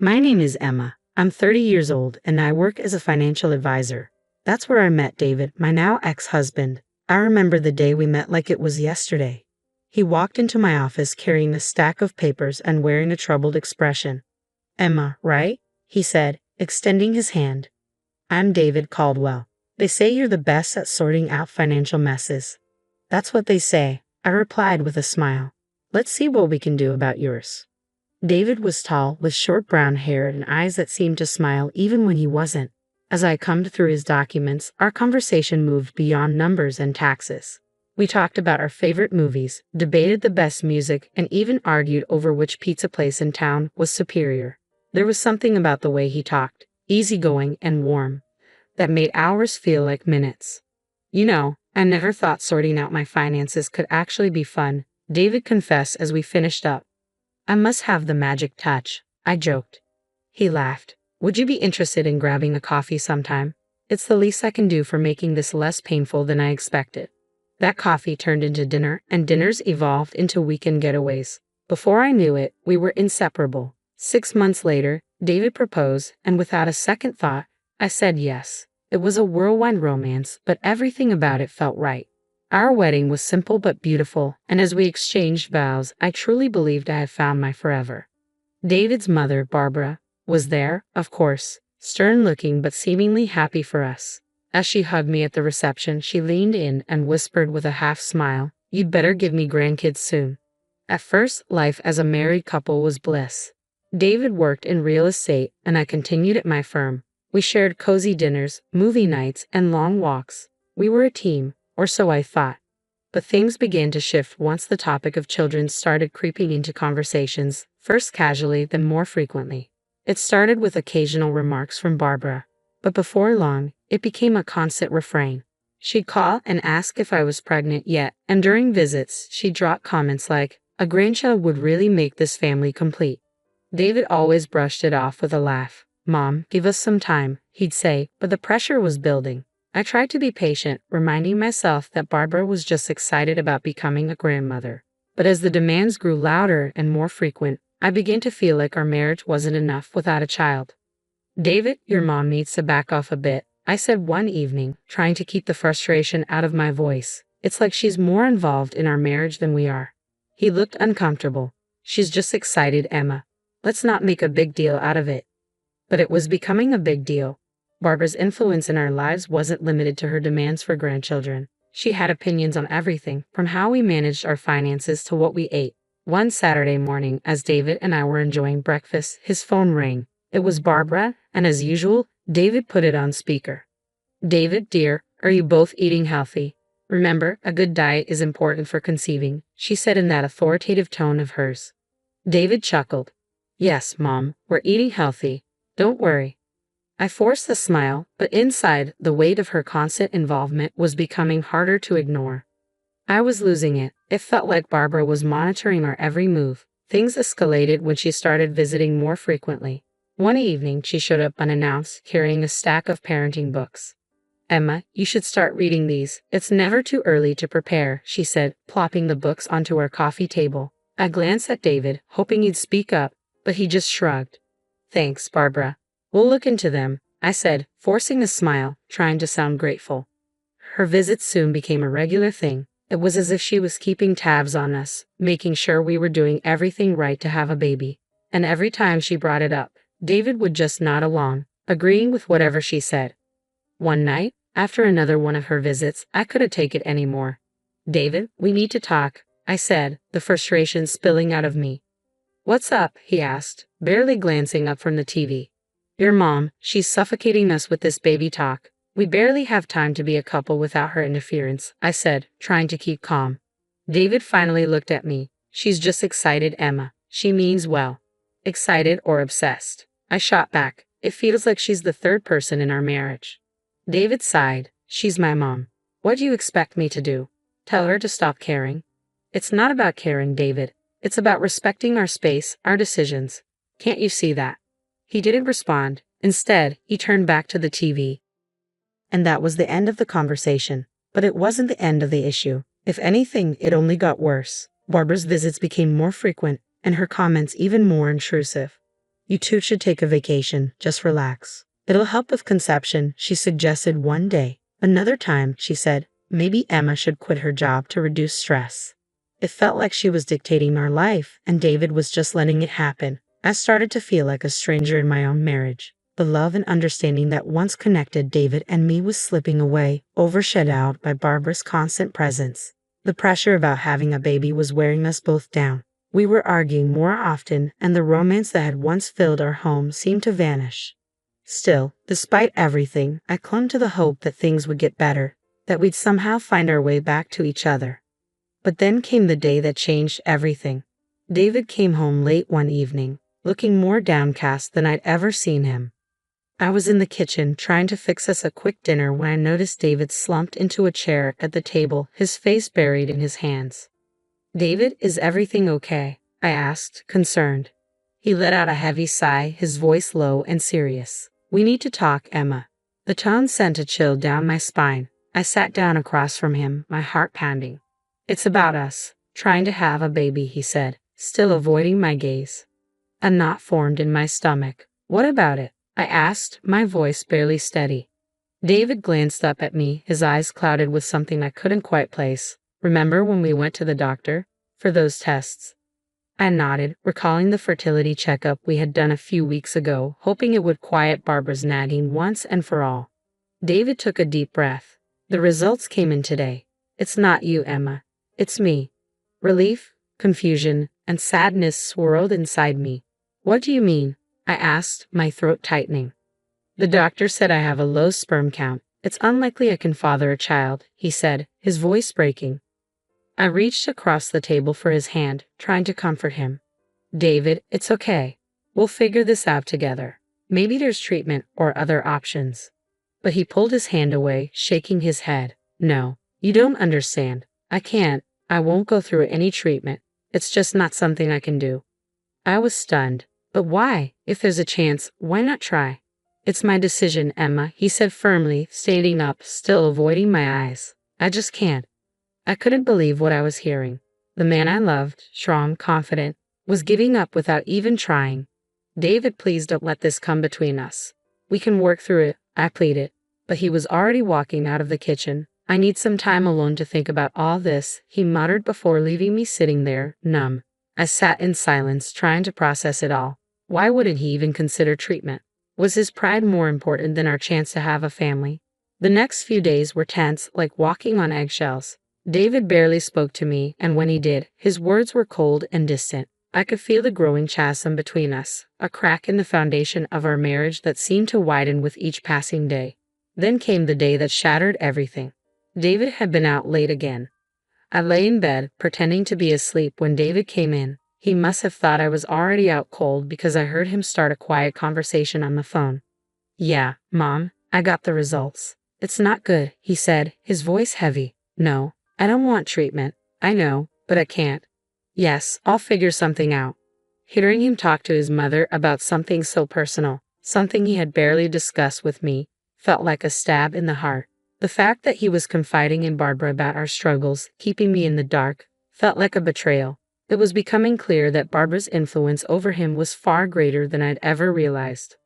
My name is Emma. I'm 30 years old and I work as a financial advisor. That's where I met David, my now ex-husband. I remember the day we met like it was yesterday. He walked into my office carrying a stack of papers and wearing a troubled expression. Emma, right? He said, extending his hand. I'm David Caldwell. They say you're the best at sorting out financial messes. That's what they say, I replied with a smile. Let's see what we can do about yours. David was tall, with short brown hair and eyes that seemed to smile even when he wasn't. As I combed through his documents, our conversation moved beyond numbers and taxes. We talked about our favorite movies, debated the best music, and even argued over which pizza place in town was superior. There was something about the way he talked, easygoing and warm, that made hours feel like minutes. You know, I never thought sorting out my finances could actually be fun, David confessed as we finished up. I must have the magic touch, I joked. He laughed. Would you be interested in grabbing a coffee sometime? It's the least I can do for making this less painful than I expected. That coffee turned into dinner, and dinners evolved into weekend getaways. Before I knew it, we were inseparable. 6 months later, David proposed, and without a second thought, I said yes. It was a whirlwind romance, but everything about it felt right. Our wedding was simple but beautiful, and as we exchanged vows, I truly believed I had found my forever. David's mother, Barbara, was there, of course, stern-looking but seemingly happy for us. As she hugged me at the reception, she leaned in and whispered with a half-smile, "You'd better give me grandkids soon." At first, life as a married couple was bliss. David worked in real estate, and I continued at my firm. We shared cozy dinners, movie nights, and long walks. We were a team, or so I thought. But things began to shift once the topic of children started creeping into conversations, first casually, then more frequently. It started with occasional remarks from Barbara, but before long, it became a constant refrain. She'd call and ask if I was pregnant yet, and during visits, she'd drop comments like, "A grandchild would really make this family complete." David always brushed it off with a laugh. "Mom, give us some time," he'd say, but the pressure was building. I tried to be patient, reminding myself that Barbara was just excited about becoming a grandmother. But as the demands grew louder and more frequent, I began to feel like our marriage wasn't enough without a child. "David, your mom needs to back off a bit," I said one evening, trying to keep the frustration out of my voice. "It's like she's more involved in our marriage than we are." He looked uncomfortable. "She's just excited, Emma. Let's not make a big deal out of it." But it was becoming a big deal. Barbara's influence in our lives wasn't limited to her demands for grandchildren. She had opinions on everything, from how we managed our finances to what we ate. One Saturday morning, as David and I were enjoying breakfast, his phone rang. It was Barbara, and as usual, David put it on speaker. "David, dear, are you both eating healthy? Remember, a good diet is important for conceiving," she said in that authoritative tone of hers. David chuckled. "Yes, Mom, we're eating healthy. Don't worry." I forced a smile, but inside, the weight of her constant involvement was becoming harder to ignore. I was losing it. It felt like Barbara was monitoring our every move. Things escalated when she started visiting more frequently. One evening, she showed up unannounced, carrying a stack of parenting books. "Emma, you should start reading these. It's never too early to prepare," she said, plopping the books onto our coffee table. I glanced at David, hoping he'd speak up, but he just shrugged. "Thanks, Barbara. We'll look into them," I said, forcing a smile, trying to sound grateful. Her visits soon became a regular thing. It was as if she was keeping tabs on us, making sure we were doing everything right to have a baby. And every time she brought it up, David would just nod along, agreeing with whatever she said. One night, after another one of her visits, I couldn't take it anymore. "David, we need to talk," I said, the frustration spilling out of me. "What's up?" he asked, barely glancing up from the TV. "Your mom, she's suffocating us with this baby talk. We barely have time to be a couple without her interference," I said, trying to keep calm. David finally looked at me. "She's just excited, Emma. She means well." "Excited or obsessed?" I shot back. "It feels like she's the third person in our marriage." David sighed. "She's my mom. What do you expect me to do? Tell her to stop caring?" "It's not about caring, David. It's about respecting our space, our decisions. Can't you see that?" He didn't respond. Instead, he turned back to the TV. And that was the end of the conversation. But it wasn't the end of the issue. If anything, it only got worse. Barbara's visits became more frequent, and her comments even more intrusive. You two should take a vacation, just relax. It'll help with conception, she suggested one day. Another time, she said, maybe Emma should quit her job to reduce stress. It felt like she was dictating our life, and David was just letting it happen. I started to feel like a stranger in my own marriage. The love and understanding that once connected David and me was slipping away, overshadowed by Barbara's constant presence. The pressure about having a baby was wearing us both down. We were arguing more often, and the romance that had once filled our home seemed to vanish. Still, despite everything, I clung to the hope that things would get better, that we'd somehow find our way back to each other. But then came the day that changed everything. David came home late one evening, looking more downcast than I'd ever seen him. I was in the kitchen trying to fix us a quick dinner when I noticed David slumped into a chair at the table, his face buried in his hands. "David, is everything okay?" I asked, concerned. He let out a heavy sigh, his voice low and serious. "We need to talk, Emma." The tone sent a chill down my spine. I sat down across from him, my heart pounding. "It's about us, trying to have a baby," he said, still avoiding my gaze. A knot formed in my stomach. "What about it?" I asked, my voice barely steady. David glanced up at me, his eyes clouded with something I couldn't quite place. "Remember when we went to the doctor? For those tests?" I nodded, recalling the fertility checkup we had done a few weeks ago, hoping it would quiet Barbara's nagging once and for all. David took a deep breath. "The results came in today. It's not you, Emma. It's me." Relief, confusion, and sadness swirled inside me. "What do you mean?" I asked, my throat tightening. "The doctor said I have a low sperm count. It's unlikely I can father a child," he said, his voice breaking. I reached across the table for his hand, trying to comfort him. "David, it's okay. We'll figure this out together. Maybe there's treatment or other options." But he pulled his hand away, shaking his head. "No, you don't understand. I can't. I won't go through any treatment. It's just not something I can do." I was stunned. "But why? If there's a chance, why not try?" "It's my decision, Emma," he said firmly, standing up, still avoiding my eyes. "I just can't." I couldn't believe what I was hearing. The man I loved, strong, confident, was giving up without even trying. "David, please don't let this come between us. We can work through it," I pleaded. But he was already walking out of the kitchen. "I need some time alone to think about all this," he muttered before leaving me sitting there, numb. I sat in silence, trying to process it all. Why wouldn't he even consider treatment? Was his pride more important than our chance to have a family? The next few days were tense, like walking on eggshells. David barely spoke to me, and when he did, his words were cold and distant. I could feel the growing chasm between us, a crack in the foundation of our marriage that seemed to widen with each passing day. Then came the day that shattered everything. David had been out late again. I lay in bed, pretending to be asleep when David came in. He must have thought I was already out cold because I heard him start a quiet conversation on the phone. "Yeah, Mom, I got the results. It's not good," he said, his voice heavy. "No, I don't want treatment. I know, but I can't." "Yes, I'll figure something out." Hearing him talk to his mother about something so personal, something he had barely discussed with me, felt like a stab in the heart. The fact that he was confiding in Barbara about our struggles, keeping me in the dark, felt like a betrayal. It was becoming clear that Barbara's influence over him was far greater than I'd ever realized.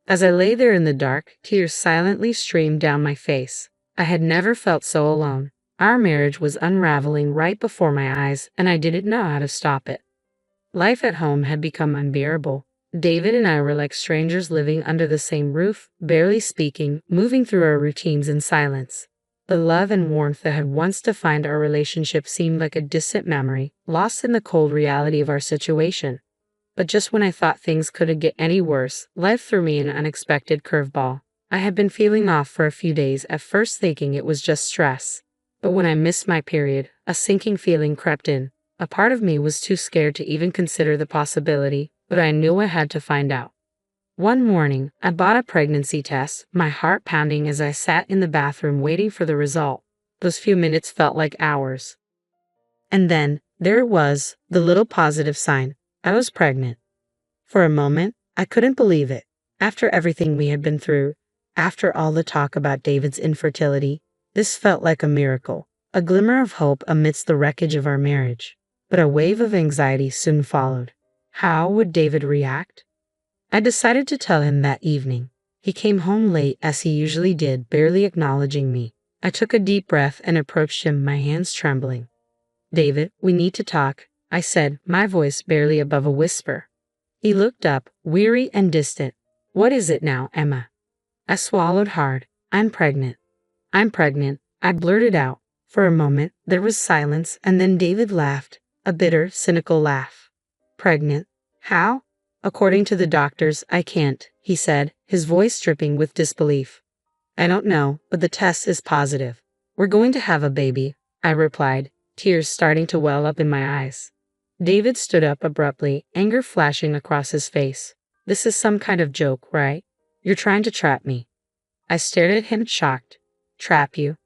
As I lay there in the dark, tears silently streamed down my face. I had never felt so alone. Our marriage was unraveling right before my eyes, and I didn't know how to stop it. Life at home had become unbearable. David and I were like strangers living under the same roof, barely speaking, moving through our routines in silence. The love and warmth that had once defined our relationship seemed like a distant memory, lost in the cold reality of our situation. But just when I thought things couldn't get any worse, life threw me an unexpected curveball. I had been feeling off for a few days, at first thinking it was just stress. But when I missed my period, a sinking feeling crept in. A part of me was too scared to even consider the possibility, but I knew I had to find out. One morning, I bought a pregnancy test, my heart pounding as I sat in the bathroom waiting for the result. Those few minutes felt like hours. And then, there it was, the little positive sign. I was pregnant. For a moment, I couldn't believe it. After everything we had been through, after all the talk about David's infertility, this felt like a miracle, a glimmer of hope amidst the wreckage of our marriage. But a wave of anxiety soon followed. How would David react? I decided to tell him that evening. He came home late as he usually did, barely acknowledging me. I took a deep breath and approached him, my hands trembling. David, we need to talk, I said, my voice barely above a whisper. He looked up, weary and distant. What is it now, Emma? I swallowed hard. I'm pregnant. I'm pregnant, I blurted out. For a moment, there was silence, and then David laughed, a bitter, cynical laugh. Pregnant? How? According to the doctors, I can't, he said, his voice dripping with disbelief. I don't know, but the test is positive. We're going to have a baby, I replied, tears starting to well up in my eyes. David stood up abruptly, anger flashing across his face. This is some kind of joke, right? You're trying to trap me. I stared at him, shocked. Trap you?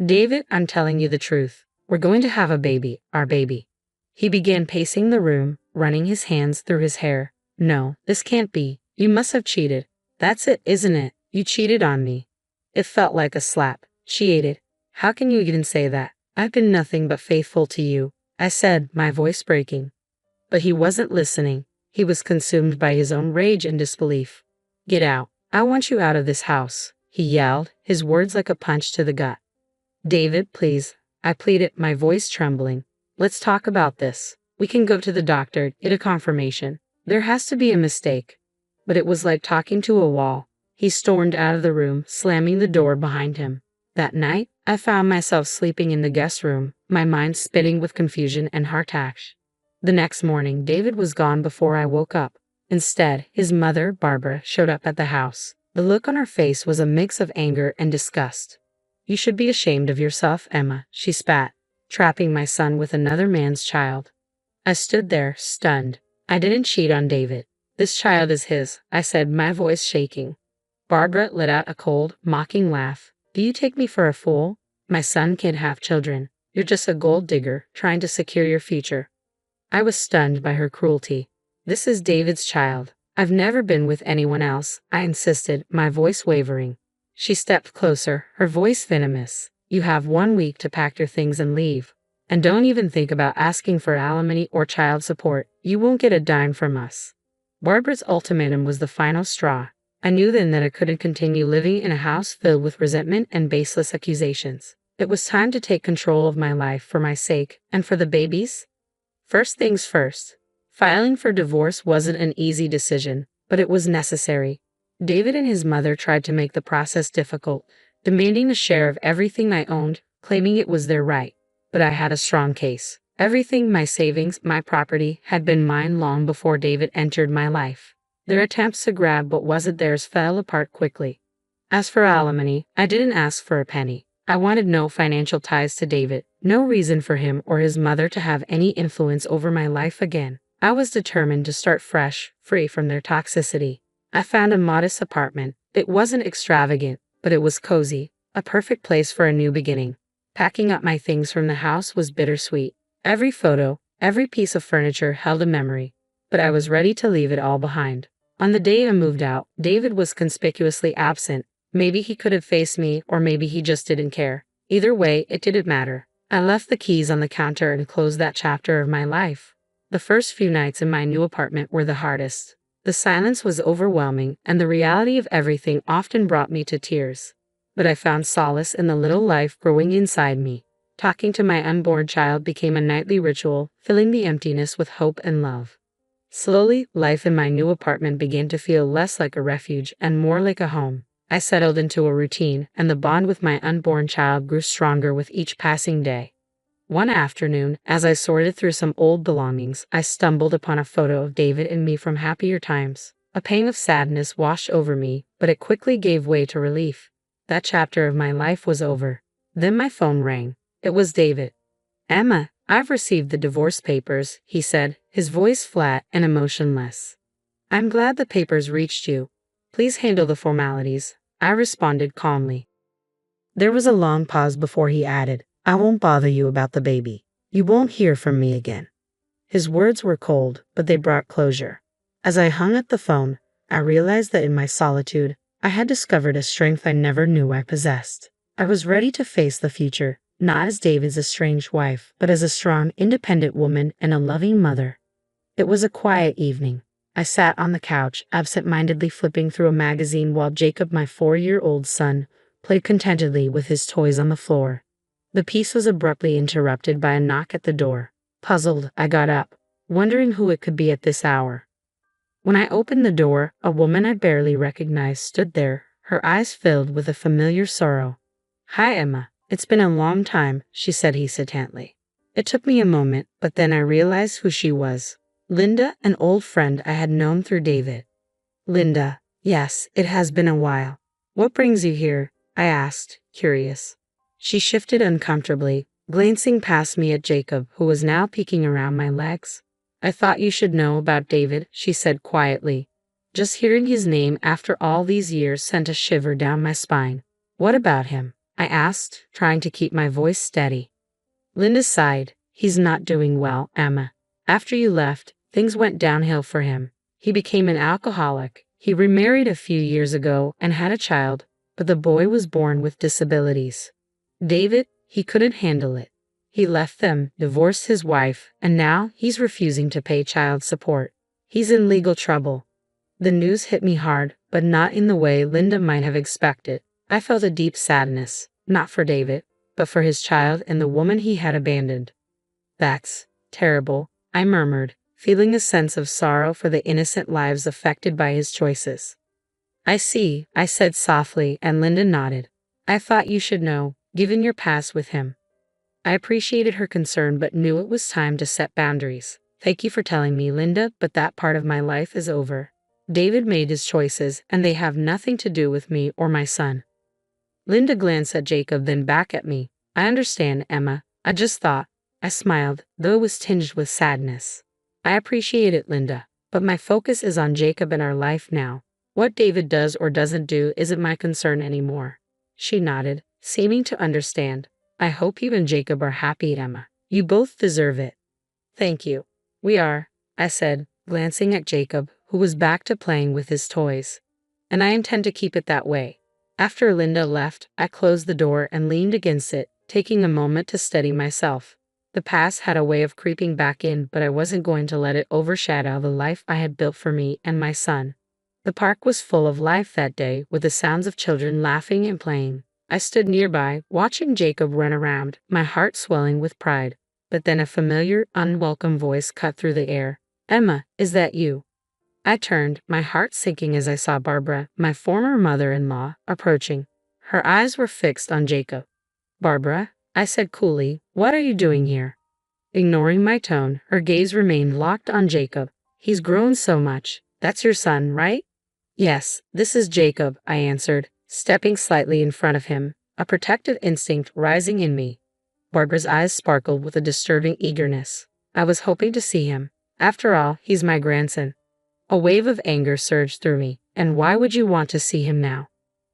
David, I'm telling you the truth. We're going to have a baby, our baby. He began pacing the room, running his hands through his hair. No, this can't be. You must have cheated. That's it, isn't it? You cheated on me. It felt like a slap. Cheated? How can you even say that? I've been nothing but faithful to you, I said, my voice breaking. But he wasn't listening. He was consumed by his own rage and disbelief. Get out. I want you out of this house, he yelled, his words like a punch to the gut. David, please, I pleaded, my voice trembling. Let's talk about this. We can go to the doctor, get a confirmation. There has to be a mistake. But it was like talking to a wall. He stormed out of the room, slamming the door behind him. That night, I found myself sleeping in the guest room, my mind spinning with confusion and heartache. The next morning, David was gone before I woke up. Instead, his mother, Barbara, showed up at the house. The look on her face was a mix of anger and disgust. You should be ashamed of yourself, Emma, she spat, trapping my son with another man's child. I stood there, stunned. I didn't cheat on David. This child is his, I said, my voice shaking. Barbara let out a cold, mocking laugh. Do you take me for a fool? My son can't have children. You're just a gold digger, trying to secure your future. I was stunned by her cruelty. This is David's child. I've never been with anyone else, I insisted, my voice wavering. She stepped closer, her voice venomous. You have 1 week to pack your things and leave. And don't even think about asking for alimony or child support. You won't get a dime from us. Barbara's ultimatum was the final straw. I knew then that I couldn't continue living in a house filled with resentment and baseless accusations. It was time to take control of my life for my sake and for the baby's. First things first. Filing for divorce wasn't an easy decision, but it was necessary. David and his mother tried to make the process difficult, demanding a share of everything I owned, claiming it was their right. But I had a strong case. Everything, my savings, my property, had been mine long before David entered my life. Their attempts to grab what wasn't theirs fell apart quickly. As for alimony, I didn't ask for a penny. I wanted no financial ties to David, no reason for him or his mother to have any influence over my life again. I was determined to start fresh, free from their toxicity. I found a modest apartment. It wasn't extravagant, but it was cozy, a perfect place for a new beginning. Packing up my things from the house was bittersweet. Every photo, every piece of furniture held a memory, but I was ready to leave it all behind. On the day I moved out, David was conspicuously absent. Maybe he could have faced me, or maybe he just didn't care. Either way, it didn't matter. I left the keys on the counter and closed that chapter of my life. The first few nights in my new apartment were the hardest. The silence was overwhelming, and the reality of everything often brought me to tears. But I found solace in the little life growing inside me. Talking to my unborn child became a nightly ritual, filling the emptiness with hope and love. Slowly, life in my new apartment began to feel less like a refuge and more like a home. I settled into a routine, and the bond with my unborn child grew stronger with each passing day. One afternoon, as I sorted through some old belongings, I stumbled upon a photo of David and me from happier times. A pang of sadness washed over me, but it quickly gave way to relief. That chapter of my life was over. Then my phone rang. It was David. Emma, I've received the divorce papers, he said, his voice flat and emotionless. I'm glad the papers reached you. Please handle the formalities, I responded calmly. There was a long pause before he added, I won't bother you about the baby. You won't hear from me again. His words were cold, but they brought closure. As I hung up the phone, I realized that in my solitude, I had discovered a strength I never knew I possessed. I was ready to face the future, not as David's estranged wife, but as a strong, independent woman and a loving mother. It was a quiet evening. I sat on the couch, absent-mindedly flipping through a magazine while Jacob, my 4-year-old son, played contentedly with his toys on the floor. The piece was abruptly interrupted by a knock at the door. Puzzled, I got up, wondering who it could be at this hour. When I opened the door, a woman I barely recognized stood there, her eyes filled with a familiar sorrow. "Hi, Emma. It's been a long time," she said hesitantly. It took me a moment, but then I realized who she was. Linda, an old friend I had known through David. "Linda, yes, it has been a while. What brings you here?" I asked, curious. She shifted uncomfortably, glancing past me at Jacob, who was now peeking around my legs. "I thought you should know about David," she said quietly. Just hearing his name after all these years sent a shiver down my spine. "What about him?" I asked, trying to keep my voice steady. Linda sighed. "He's not doing well, Emma. After you left, things went downhill for him. He became an alcoholic. He remarried a few years ago and had a child, but the boy was born with disabilities. David, he couldn't handle it. He left them, divorced his wife, and now he's refusing to pay child support. He's in legal trouble." The news hit me hard, but not in the way Linda might have expected. I felt a deep sadness, not for David, but for his child and the woman he had abandoned. "That's terrible," I murmured, feeling a sense of sorrow for the innocent lives affected by his choices. "I see," I said softly, and Linda nodded. "I thought you should know, given your past with him." I appreciated her concern but knew it was time to set boundaries. "Thank you for telling me, Linda, but that part of my life is over. David made his choices, and they have nothing to do with me or my son." Linda glanced at Jacob, then back at me. "I understand, Emma. I just thought." I smiled, though it was tinged with sadness. "I appreciate it, Linda, but my focus is on Jacob and our life now. What David does or doesn't do isn't my concern anymore." She nodded, seeming to understand. "I hope you and Jacob are happy, Emma. You both deserve it." "Thank you. We are," I said, glancing at Jacob, who was back to playing with his toys. "And I intend to keep it that way." After Linda left, I closed the door and leaned against it, taking a moment to steady myself. The past had a way of creeping back in, but I wasn't going to let it overshadow the life I had built for me and my son. The park was full of life that day, with the sounds of children laughing and playing. I stood nearby, watching Jacob run around, my heart swelling with pride. But then a familiar, unwelcome voice cut through the air. "Emma, is that you?" I turned, my heart sinking as I saw Barbara, my former mother-in-law, approaching. Her eyes were fixed on Jacob. "Barbara," I said coolly, "what are you doing here?" Ignoring my tone, her gaze remained locked on Jacob. "He's grown so much. That's your son, right?" "Yes, this is Jacob," I answered, stepping slightly in front of him, a protective instinct rising in me. Barbara's eyes sparkled with a disturbing eagerness. "I was hoping to see him. After all, he's my grandson." A wave of anger surged through me. "And why would you want to see him now?"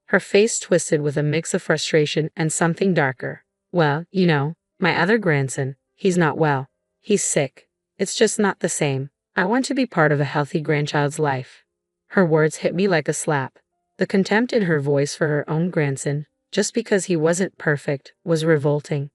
Her face twisted with a mix of frustration and something darker. "Well, you know, my other grandson, he's not well. He's sick. It's just not the same. I want to be part of a healthy grandchild's life." Her words hit me like a slap. The contempt in her voice for her own grandson, just because he wasn't perfect, was revolting.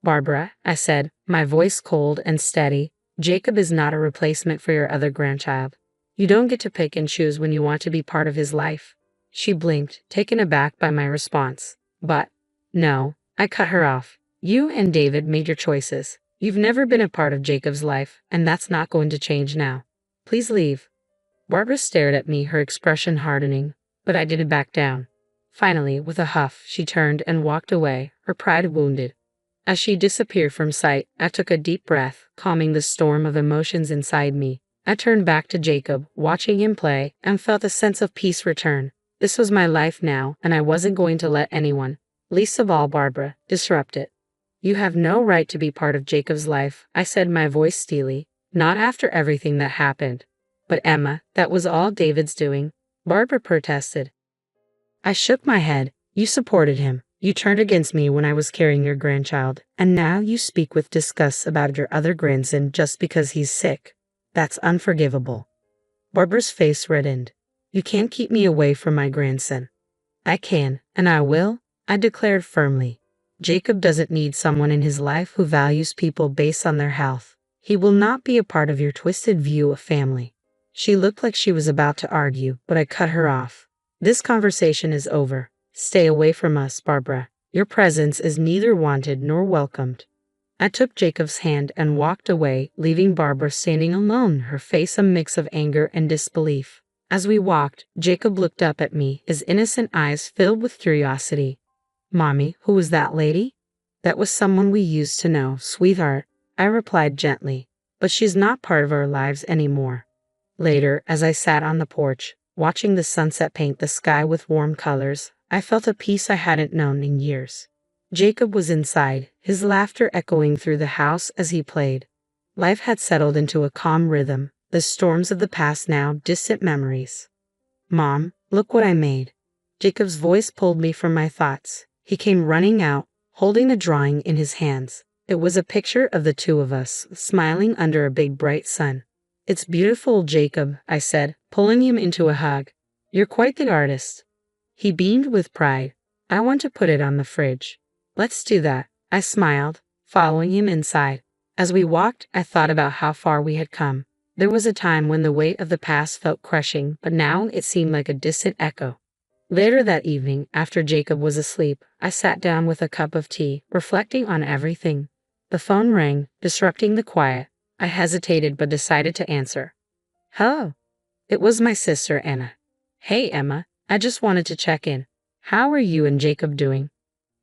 "Barbara," I said, my voice cold and steady, "Jacob is not a replacement for your other grandchild. You don't get to pick and choose when you want to be part of his life." She blinked, taken aback by my response. "But, no," I cut her off. "You and David made your choices. You've never been a part of Jacob's life, and that's not going to change now. Please leave." Barbara stared at me, her expression hardening, but I didn't back down. Finally, with a huff, she turned and walked away, her pride wounded. As she disappeared from sight, I took a deep breath, calming the storm of emotions inside me. I turned back to Jacob, watching him play, and felt a sense of peace return. This was my life now, and I wasn't going to let anyone, least of all Barbara, disrupt it. "You have no right to be part of Jacob's life," I said, my voice steely. "Not after everything that happened." "But Emma, that was all David's doing," Barbara protested. I shook my head. "You supported him. You turned against me when I was carrying your grandchild, and now you speak with disgust about your other grandson just because he's sick. That's unforgivable." Barbara's face reddened. "You can't keep me away from my grandson." "I can, and I will," I declared firmly. "Jacob doesn't need someone in his life who values people based on their health. He will not be a part of your twisted view of family." She looked like she was about to argue, but I cut her off. This conversation is over. Stay away from us, Barbara. Your presence is neither wanted nor welcomed. I took Jacob's hand and walked away, leaving Barbara standing alone, her face a mix of anger and disbelief. As we walked, Jacob looked up at me, his innocent eyes filled with curiosity. Mommy, who was that lady? That was someone we used to know, sweetheart, I replied gently, but she's not part of our lives anymore. Later, as I sat on the porch, watching the sunset paint the sky with warm colors, I felt a peace I hadn't known in years. Jacob was inside, his laughter echoing through the house as he played. Life had settled into a calm rhythm, the storms of the past now distant memories. Mom, look what I made. Jacob's voice pulled me from my thoughts. He came running out, holding a drawing in his hands. It was a picture of the two of us, smiling under a big bright sun. It's beautiful, Jacob, I said, pulling him into a hug. You're quite the artist. He beamed with pride. I want to put it on the fridge. Let's do that, I smiled, following him inside. As we walked, I thought about how far we had come. There was a time when the weight of the past felt crushing, but now it seemed like a distant echo. Later that evening, after Jacob was asleep, I sat down with a cup of tea, reflecting on everything. The phone rang, disrupting the quiet. I hesitated but decided to answer. Hello. It was my sister, Anna. Hey, Emma. I just wanted to check in. How are you and Jacob doing?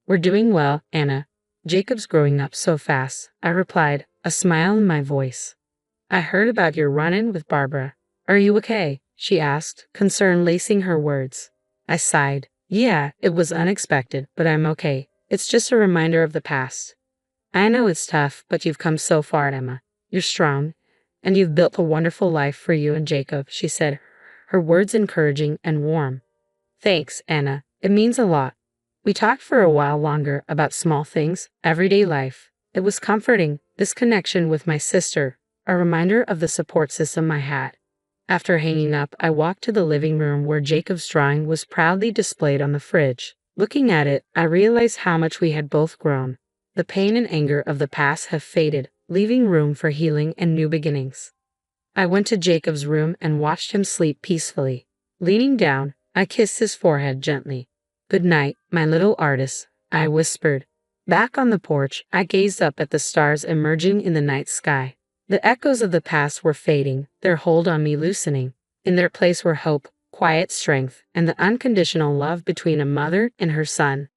We're doing well, Anna. Jacob's growing up so fast, I replied, a smile in my voice. I heard about your run-in with Barbara. Are you okay? She asked, concern lacing her words. I sighed. Yeah, it was unexpected, but I'm okay. It's just a reminder of the past. I know it's tough, but you've come so far, Emma. You're strong, and you've built a wonderful life for you and Jacob, she said, her words encouraging and warm. Thanks, Anna. It means a lot. We talked for a while longer about small things, everyday life. It was comforting, this connection with my sister, a reminder of the support system I had. After hanging up, I walked to the living room where Jacob's drawing was proudly displayed on the fridge. Looking at it, I realized how much we had both grown. The pain and anger of the past have faded, leaving room for healing and new beginnings. I went to Jacob's room and watched him sleep peacefully. Leaning down, I kissed his forehead gently. Good night, my little artist, I whispered. Back on the porch, I gazed up at the stars emerging in the night sky. The echoes of the past were fading, their hold on me loosening. In their place were hope, quiet strength, and the unconditional love between a mother and her son.